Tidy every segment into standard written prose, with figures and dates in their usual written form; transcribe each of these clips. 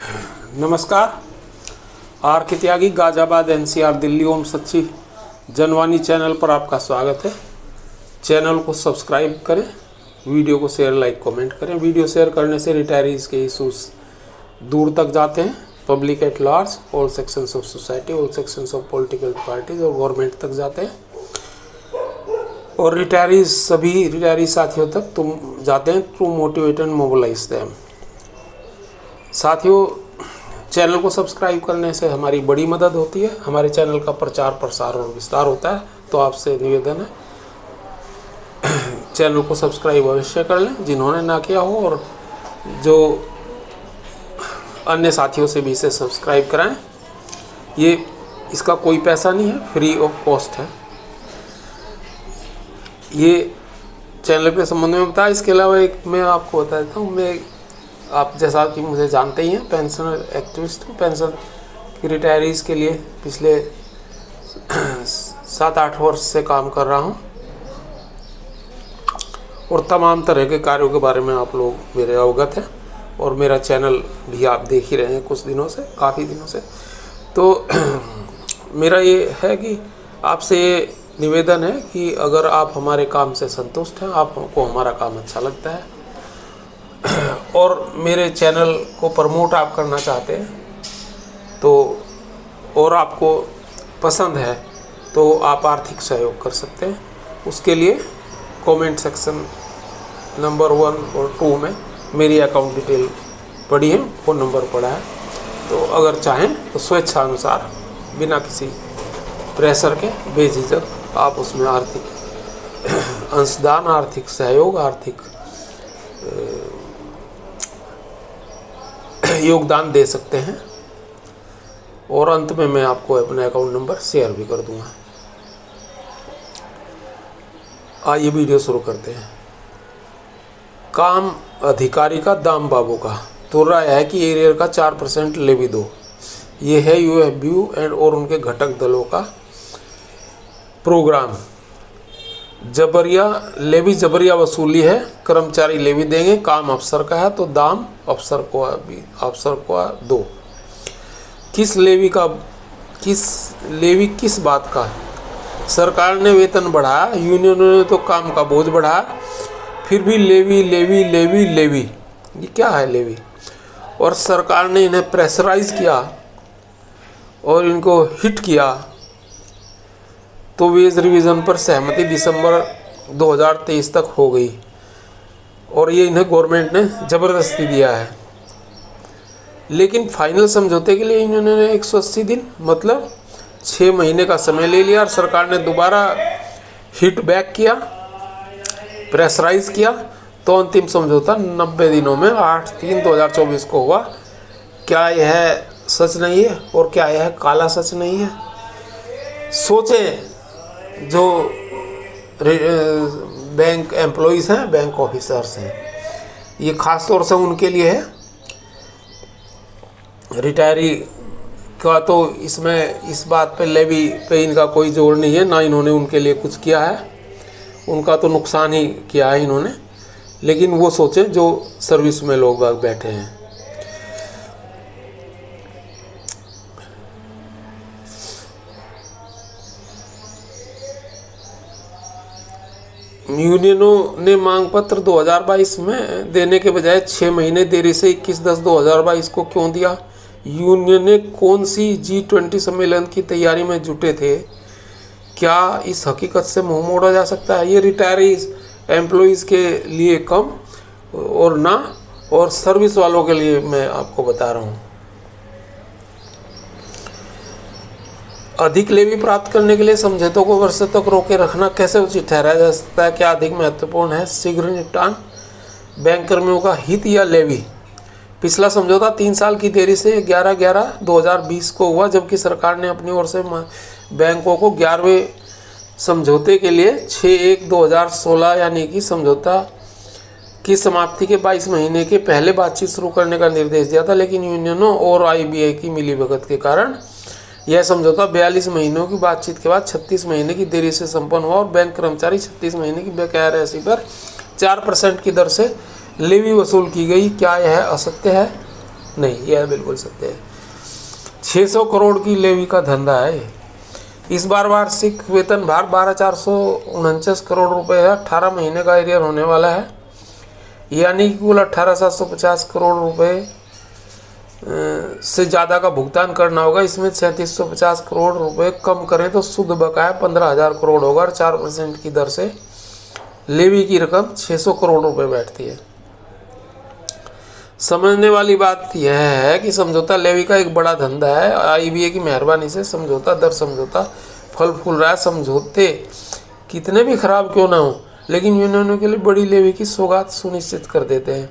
नमस्कार। आर के त्यागी गाजियाबाद NCR दिल्ली ओम सच्ची जनवाणी चैनल पर आपका स्वागत है। चैनल को सब्सक्राइब करें, वीडियो को शेयर लाइक कमेंट करें। वीडियो शेयर करने से रिटायरीज़ के इशूज़ दूर तक जाते हैं, public at large, all sections of society, all sections of political parties और गवर्नमेंट तक जाते हैं और रिटायरीज सभी रिटायरी साथियों तक तुम जाते हैं to motivate and mobilise them. साथियों, चैनल को सब्सक्राइब करने से हमारी बड़ी मदद होती है, हमारे चैनल का प्रचार प्रसार और विस्तार होता है। तो आपसे निवेदन है, चैनल को सब्सक्राइब अवश्य कर लें जिन्होंने ना किया हो, और जो अन्य साथियों से भी इसे सब्सक्राइब कराएं। ये इसका कोई पैसा नहीं है, फ्री ऑफ कॉस्ट है। ये चैनल के संबंध में बताया। इसके अलावा एक मैं आपको बता देता हूँ, मैं आप जैसा कि मुझे जानते ही हैं, पेंशनर एक्टिविस्ट हूँ। पेंशन की रिटायरीज़ के लिए पिछले 7-8 वर्ष से काम कर रहा हूँ और तमाम तरह के कार्यों के बारे में आप लोग मेरे अवगत हैं और मेरा चैनल भी आप देख ही रहे हैं कुछ दिनों से, काफ़ी दिनों से। तो मेरा ये है कि आपसे ये निवेदन है कि अगर आप हमारे काम से संतुष्ट हैं, आपको हमारा काम अच्छा लगता है और मेरे चैनल को प्रमोट आप करना चाहते हैं तो, और आपको पसंद है तो आप आर्थिक सहयोग कर सकते हैं। उसके लिए कमेंट सेक्शन नंबर 1 और 2 में मेरी अकाउंट डिटेल पड़ी है, फ़ोन नंबर पड़ा है। तो अगर चाहें तो स्वेच्छा अनुसार बिना किसी प्रेशर के बेझिझक आप उसमें आर्थिक अंशदान, आर्थिक सहयोग, आर्थिक योगदान दे सकते हैं। और अंत में मैं आपको अपना अकाउंट नंबर शेयर भी कर दूंगा। आइए वीडियो शुरू करते हैं। काम अधिकारी का दाम बाबू का। तो राय है कि एरियर का 4% लेवी दो। ये है UFBU एंड और उनके घटक दलों का प्रोग्राम। जबरिया वसूली है, कर्मचारी लेवी देंगे, काम अफसर का है तो दाम अफसर को दो। किस लेवी किस बात का? सरकार ने वेतन बढ़ाया, यूनियनों ने तो काम का बोझ बढ़ाया, फिर भी लेवी। ये क्या है लेवी? और सरकार ने इन्हें प्रेशराइज किया और इनको हिट किया तो वेज रिवीजन पर सहमति दिसंबर 2023 तक हो गई और ये इन्हें गवर्नमेंट ने ज़बरदस्ती दिया है। लेकिन फाइनल समझौते के लिए इन्होंने 180 दिन मतलब 6 महीने का समय ले लिया और सरकार ने दोबारा हिट बैक किया, प्रेशराइज किया। तो अंतिम समझौता 90 दिनों में 8/3/2024 को हुआ। क्या यह सच नहीं है और क्या यह काला सच नहीं है? सोचें, जो बैंक एम्प्लॉइज़ हैं, बैंक ऑफिसर्स हैं, ये ख़ास तौर से उनके लिए है। रिटायरी का तो इसमें इस बात पे लेवी पे इनका कोई जोर नहीं है, ना इन्होंने उनके लिए कुछ किया है, उनका तो नुकसान ही किया है इन्होंने। लेकिन वो सोचें जो सर्विस में लोग बाग बैठे हैं। यूनियनों ने मांग पत्र 2022 में देने के बजाय 6 महीने देरी से 21/10/2022 को क्यों दिया? यूनियन ने कौन सी G20 सम्मेलन की तैयारी में जुटे थे? क्या इस हकीकत से मुंह मोड़ा जा सकता है? ये रिटायरीज एम्प्लॉइज़ के लिए कम और ना, और सर्विस वालों के लिए मैं आपको बता रहा हूँ। अधिक लेवी प्राप्त करने के लिए समझौतों को वर्षों तक रोके रखना कैसे उचित ठहराया जा सकता है? क्या अधिक महत्वपूर्ण है शीघ्र निपटान, बैंक कर्मियों का हित या लेवी? पिछला समझौता 3 साल की देरी से 11/11/2020 को हुआ, जबकि सरकार ने अपनी ओर से बैंकों को 11वें समझौते के लिए 6/1/2016 यानी कि समझौता की समाप्ति के 22 महीने के पहले बातचीत शुरू करने का निर्देश दिया था। लेकिन यूनियनों और IBI की मिलीभगत के कारण यह समझौता 42 महीनों की बातचीत के बाद 36 महीने की देरी से संपन्न हुआ और बैंक कर्मचारी 36 महीने की बकाया राशि पर 4% की दर से लेवी वसूल की गई। क्या यह असत्य है? नहीं, यह बिल्कुल सत्य है। 600 करोड़ की लेवी का धंधा है। इस बार वार्षिक वेतन भार 12,449 करोड़ रुपए है। 18 महीने का एरियर होने वाला है, यानी कि कुल 18,750 करोड़ रुपए से ज़्यादा का भुगतान करना होगा। इसमें 3,650 करोड़ रुपए कम करें तो शुद्ध बकाया 15,000 करोड़ होगा और 4% की दर से लेवी की रकम 600 करोड़ रुपए बैठती है। समझने वाली बात यह है कि समझौता लेवी का एक बड़ा धंधा है। आईबीए की मेहरबानी से समझौता दर समझौता फल फूल रहा है। समझौते कितने भी खराब क्यों ना हो, लेकिन यूनियनों के लिए बड़ी लेवी की सौगात सुनिश्चित कर देते हैं।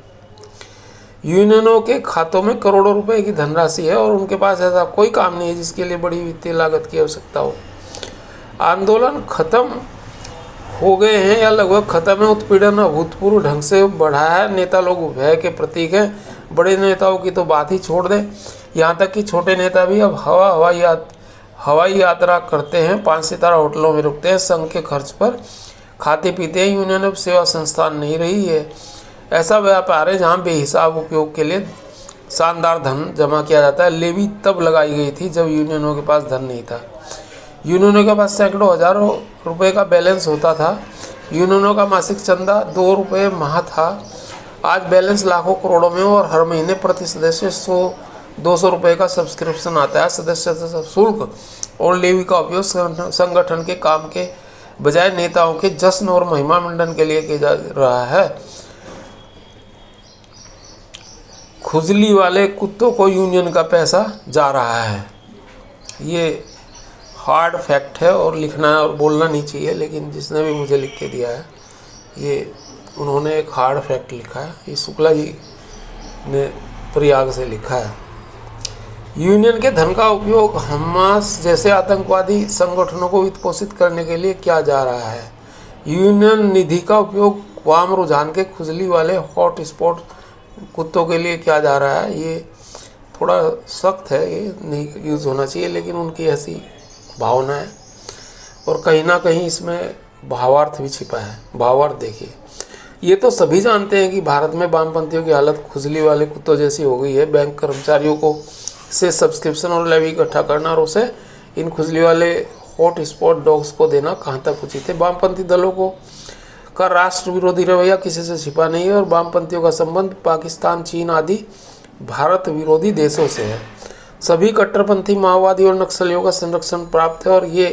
यूनियनों के खातों में करोड़ों रुपए की धनराशि है और उनके पास ऐसा कोई काम नहीं है जिसके लिए बड़ी वित्तीय लागत की आवश्यकता हो। आंदोलन खत्म हो गए हैं या लगभग खत्म है। उत्पीड़न अभूतपूर्व ढंग से बढ़ा है। नेता लोग भय के प्रतीक हैं। बड़े नेताओं की तो बात ही छोड़ दें, यहाँ तक कि छोटे नेता भी अब हवाई यात्रा करते हैं, 5 सितारा होटलों में रुकते हैं, संघ के खर्च पर खाते पीते हैं। यूनियन अब सेवा संस्थान नहीं रही है, ऐसा व्यापार है जहाँ बेहिसाब उपयोग के लिए शानदार धन जमा किया जाता है। लेवी तब लगाई गई थी जब यूनियनों के पास धन नहीं था। यूनियनों के पास सैकड़ों हजारों रुपए का बैलेंस होता था। यूनियनों का मासिक चंदा 2 रुपये माह था। आज बैलेंस लाखों करोड़ों में और हर महीने प्रति सदस्य 100-200 रुपये का सब्सक्रिप्शन आता है। सदस्यता शुल्क और लेवी का उपयोग संगठन के काम के बजाय नेताओं के जश्न और महिमा मंडन के लिए किया जा रहा है। खुजली वाले कुत्तों को यूनियन का पैसा जा रहा है। ये हार्ड फैक्ट है और लिखना और बोलना नहीं चाहिए, लेकिन जिसने भी मुझे लिख के दिया है ये उन्होंने एक हार्ड फैक्ट लिखा है। ये शुक्ला जी ने प्रयाग से लिखा है। यूनियन के धन का उपयोग हमास जैसे आतंकवादी संगठनों को वित्त पोषित करने के लिए किया जा रहा है। यूनियन निधि का उपयोग वाम रुझान के खुजली वाले हॉट स्पॉट कुत्तों के लिए किया जा रहा है। ये थोड़ा सख्त है, ये नहीं यूज़ होना चाहिए, लेकिन उनकी ऐसी भावना है और कहीं ना कहीं इसमें भावार्थ भी छिपा है। भावार्थ देखिए, ये तो सभी जानते हैं कि भारत में वामपंथियों की हालत खुजली वाले कुत्तों जैसी हो गई है। बैंक कर्मचारियों को से सब्सक्रिप्शन और लेवी इकट्ठा करना और उसे इन खुजली वाले हॉट स्पॉट डॉग्स को देना कहाँ तक उचित है। वामपंथी दलों को का राष्ट्र विरोधी रवैया किसी से छिपा नहीं है और वामपंथियों का संबंध पाकिस्तान, चीन आदि भारत विरोधी देशों से है। सभी कट्टरपंथी माओवादी और नक्सलियों का संरक्षण प्राप्त है और ये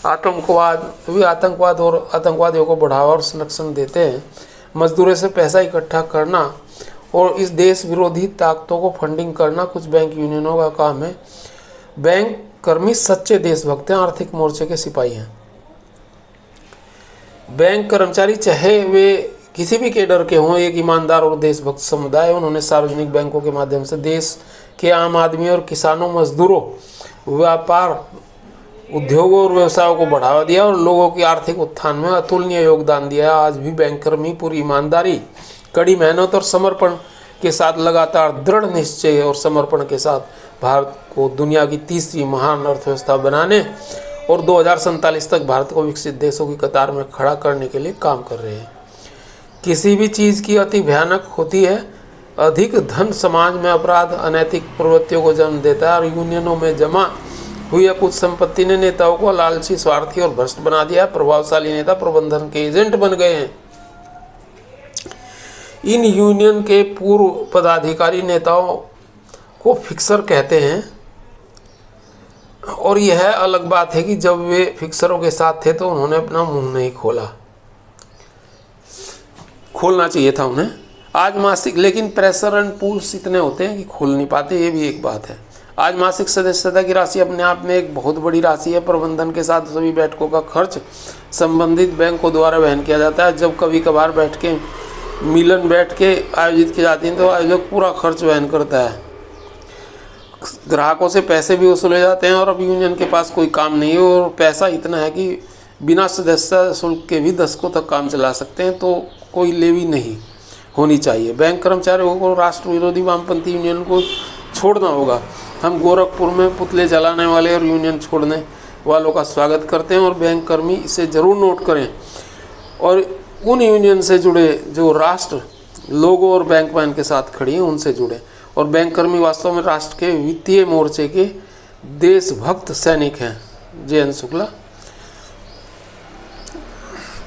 आतंकवाद और आतंकवादियों को बढ़ावा और संरक्षण देते हैं। मजदूरों से पैसा इकट्ठा करना और इस देश विरोधी ताकतों को फंडिंग करना कुछ बैंक यूनियनों का काम है। बैंक कर्मी सच्चे देशभक्त हैं, आर्थिक मोर्चे के सिपाही हैं। बैंक कर्मचारी चाहे वे किसी भी कैडर के हों, एक ईमानदार और देशभक्त समुदाय। उन्होंने सार्वजनिक बैंकों के माध्यम से देश के आम आदमी और किसानों, मजदूरों, व्यापार, उद्योगों और व्यवसायों को बढ़ावा दिया और लोगों की आर्थिक उत्थान में अतुलनीय योगदान दिया है। आज भी बैंककर्मी पूरी ईमानदारी, कड़ी मेहनत और समर्पण के साथ लगातार दृढ़ निश्चय और समर्पण के साथ भारत को दुनिया की तीसरी महान अर्थव्यवस्था बनाने और 2047 तक भारत को विकसित देशों की कतार में खड़ा करने के लिए काम कर रहे हैं। किसी भी चीज़ की अति भयानक होती है। अधिक धन समाज में अपराध, अनैतिक प्रवृत्तियों को जन्म देता है और यूनियनों में जमा हुई कुछ संपत्ति ने नेताओं को लालची, स्वार्थी और भ्रष्ट बना दिया है। प्रभावशाली नेता प्रबंधन के एजेंट बन गए हैं। इन यूनियन के पूर्व पदाधिकारी नेताओं को फिक्सर कहते हैं और यह अलग बात है कि जब वे फिक्सरों के साथ थे तो उन्होंने अपना मुंह नहीं खोलना चाहिए था उन्हें। आज मासिक, लेकिन प्रेशर एंड पुल्स इतने होते हैं कि खोल नहीं पाते, ये भी एक बात है। आज मासिक सदस्यता की राशि अपने आप में एक बहुत बड़ी राशि है। प्रबंधन के साथ सभी बैठकों का खर्च संबंधित बैंकों द्वारा वहन किया जाता है। जब कभी कभार मिलन बैठ के आयोजित की जाती हैं तो आयोजक पूरा खर्च वहन करता है। ग्राहकों से पैसे भी वसूले जाते हैं और अब यूनियन के पास कोई काम नहीं है और पैसा इतना है कि बिना सदस्यता शुल्क के भी दशकों तक काम चला सकते हैं, तो कोई लेवी नहीं होनी चाहिए। बैंक कर्मचारियों को राष्ट्र विरोधी वामपंथी यूनियन को छोड़ना होगा। हम गोरखपुर में पुतले जलाने वाले और यूनियन छोड़ने वालों का स्वागत करते हैं और बैंक कर्मी इसे ज़रूर नोट करें और उन यूनियन से जुड़े जो राष्ट्र लोगों और बैंकमैन के साथ खड़ी हैं उनसे जुड़े। और बैंककर्मी वास्तव में राष्ट्र के वित्तीय मोर्चे के देशभक्त सैनिक हैं। जयंत शुक्ला,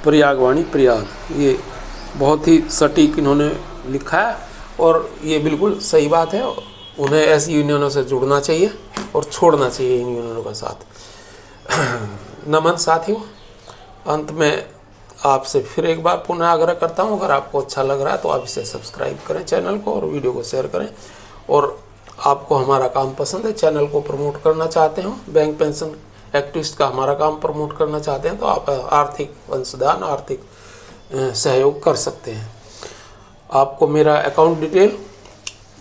प्रयागवाणी प्रयाग। ये बहुत ही सटीक इन्होंने लिखा है और ये बिल्कुल सही बात है। उन्हें ऐसी यूनियनों से जुड़ना चाहिए और छोड़ना चाहिए इन यूनियनों का साथ। नमन साथियों, अंत में आपसे फिर एक बार पुनः आग्रह करता हूं, अगर आपको अच्छा लग रहा है तो आप इसे सब्सक्राइब करें चैनल को और वीडियो को शेयर करें। और आपको हमारा काम पसंद है, चैनल को प्रमोट करना चाहते हो, बैंक पेंशन एक्टिविस्ट का हमारा काम प्रमोट करना चाहते हैं, तो आप आर्थिक अंशदान, आर्थिक सहयोग कर सकते हैं। आपको मेरा अकाउंट डिटेल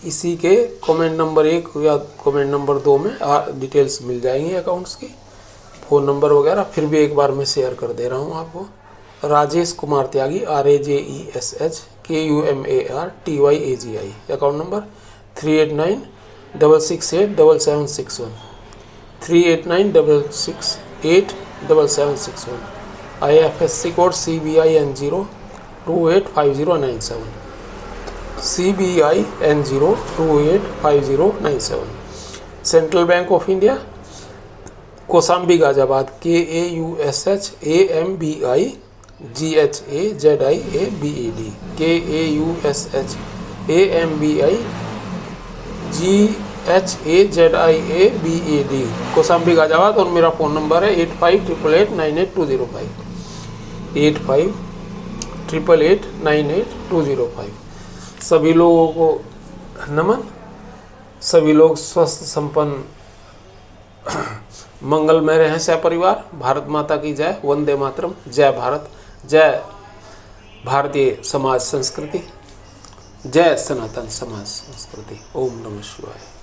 इसी के कमेंट नंबर 1 या कमेंट नंबर 2 में डिटेल्स मिल जाएंगी अकाउंट्स की, फ़ोन नंबर वगैरह फिर भी एक बार मैं शेयर कर दे रहा हूँ आपको। राजेश कुमार त्यागी, RAJESHKUMARTYAGI, account number 3896687761, 3896687761। IFSC code CBIN0 285097, CBIN0 285097। Central bank of India, Kaushambi Ghaziabad, KAUSHAMBIGHAZIABED, KAUSHAMBIGHAZIABED, Kaushambi Ghaziabad. और मेरा फ़ोन नंबर है 8588898205, 8588898205। सभी लोगों को नमन। सभी लोग स्वस्थ संपन्न मंगलमय रहें सपरिवार। भारत माता की जय। वंदे मातरम। जय भारत। जय भारतीय समाज संस्कृति। जय सनातन समाज संस्कृति। ओम नमः शिवाय।